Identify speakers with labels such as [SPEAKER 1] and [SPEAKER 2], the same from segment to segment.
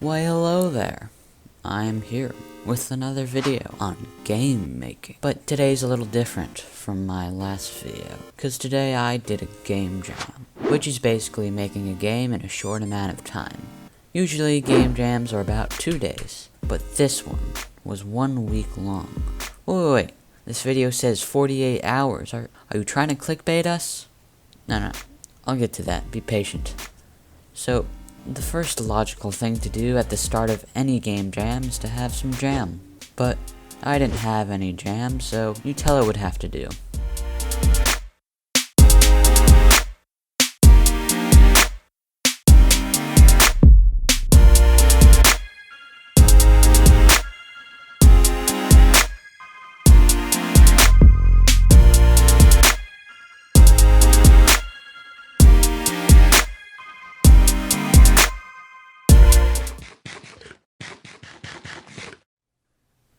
[SPEAKER 1] Why hello there, I'm here with another video on game making. But today's a little different from my last video, because today I did a game jam, which is basically making a game in a short amount of time. Usually game jams are about 2 days, but this one was 1 week long. Wait, this video says 48 hours, are you trying to clickbait us? No, I'll get to that, be patient. So, the first logical thing to do at the start of any game jam is to have some jam. But I didn't have any jam, so Nutella would have to do.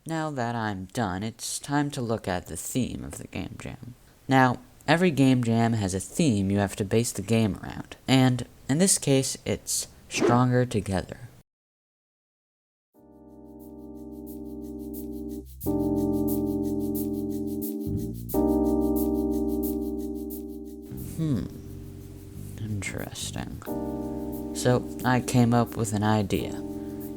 [SPEAKER 1] Now that I'm done, it's time to look at the theme of the game jam. Now, every game jam has a theme you have to base the game around, and in this case, it's Stronger Together. Interesting. So, I came up with an idea.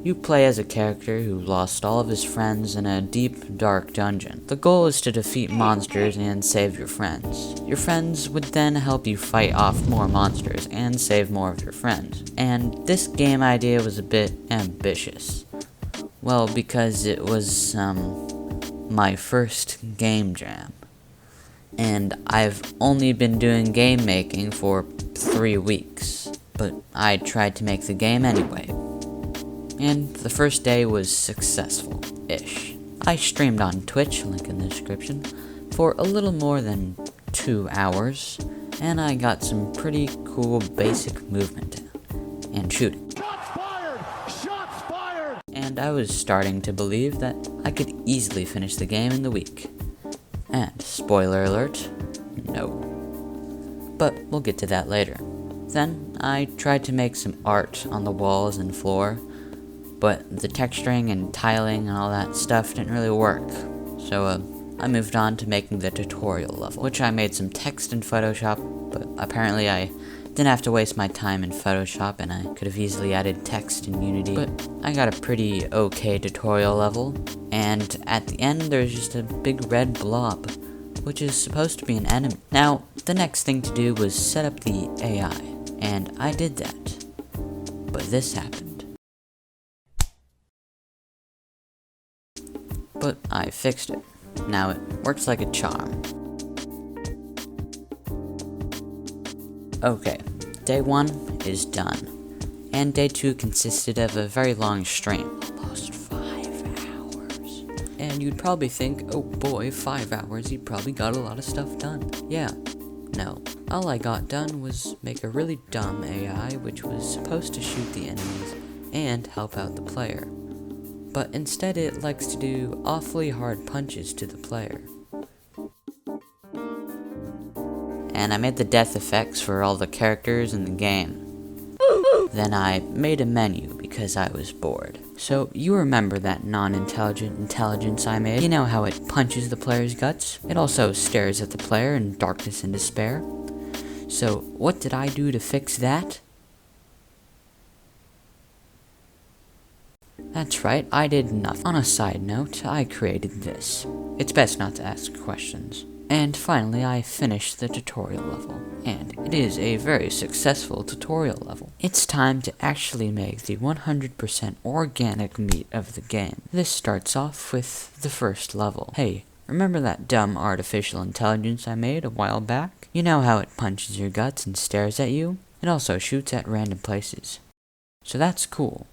[SPEAKER 1] You play as a character who lost all of his friends in a deep, dark dungeon. The goal is to defeat monsters and save your friends. Your friends would then help you fight off more monsters and save more of your friends. And this game idea was a bit ambitious. Well, because it was, my first game jam. And I've only been doing game making for 3 weeks. But I tried to make the game anyway. And the first day was successful-ish. I streamed on Twitch, link in the description, for a little more than 2 hours, and I got some pretty cool basic movement down, and shooting.
[SPEAKER 2] Shots fired! Shots fired!
[SPEAKER 1] And I was starting to believe that I could easily finish the game in the week. And, spoiler alert, no. But we'll get to that later. Then, I tried to make some art on the walls and floor, but the texturing and tiling and all that stuff didn't really work. So, I moved on to making the tutorial level, which I made some text in Photoshop, but apparently I didn't have to waste my time in Photoshop and I could have easily added text in Unity. But I got a pretty okay tutorial level, and at the end there's just a big red blob, which is supposed to be an enemy. Now, the next thing to do was set up the AI, and I did that. But this happened. But I fixed it. Now it works like a charm. Okay, day 1 is done. And day 2 consisted of a very long stream. Almost 5 hours. And you'd probably think, oh boy, 5 hours, you probably got a lot of stuff done. Yeah. No. All I got done was make a really dumb AI which was supposed to shoot the enemies and help out the player. But instead it likes to do awfully hard punches to the player. And I made the death effects for all the characters in the game. Then I made a menu because I was bored. So you remember that non-intelligent intelligence I made? You know how it punches the player's guts? It also stares at the player in darkness and despair. So what did I do to fix that? That's right, I did nothing. On a side note, I created this. It's best not to ask questions. And finally, I finished the tutorial level. And it is a very successful tutorial level. It's time to actually make the 100% organic meat of the game. This starts off with the first level. Hey, remember that dumb artificial intelligence I made a while back? You know how it punches your guts and stares at you? It also shoots at random places. So that's cool.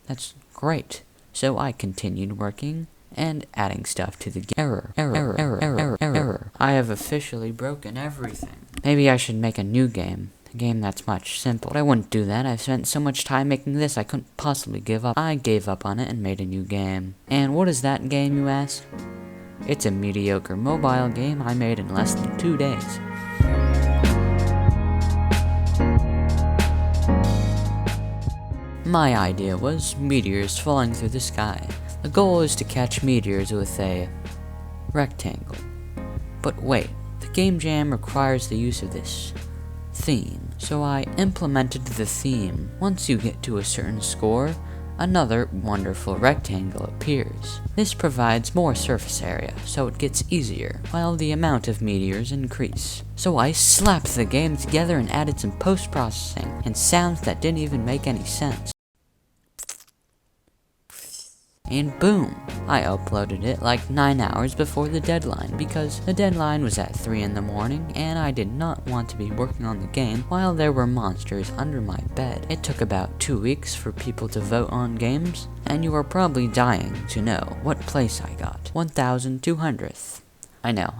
[SPEAKER 1] That's great. So I continued working and adding stuff to the game. Error. I have officially broken everything. Maybe I should make a new game. A game that's much simpler. But I wouldn't do that. I've spent so much time making this, I couldn't possibly give up. I gave up on it and made a new game. And what is that game, you ask? It's a mediocre mobile game I made in less than 2 days. My idea was meteors falling through the sky. The goal is to catch meteors with a rectangle. But wait, the game jam requires the use of this theme, so I implemented the theme. Once you get to a certain score, another wonderful rectangle appears. This provides more surface area, so it gets easier, while the amount of meteors increase. So I slapped the game together and added some post-processing, and sounds that didn't even make any sense. And boom! I uploaded it like 9 hours before the deadline, because the deadline was at 3 in the morning, and I did not want to be working on the game while there were monsters under my bed. It took about 2 weeks for people to vote on games, and you are probably dying to know what place I got. 1,200th. I know.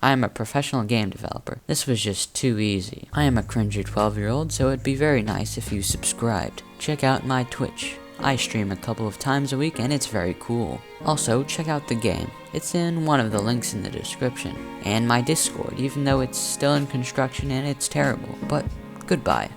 [SPEAKER 1] I am a professional game developer. This was just too easy. I am a cringy 12-year-old, so it'd be very nice if you subscribed. Check out my Twitch. I stream a couple of times a week and it's very cool. Also, check out the game. It's in one of the links in the description. And my Discord, even though it's still in construction and it's terrible. But goodbye.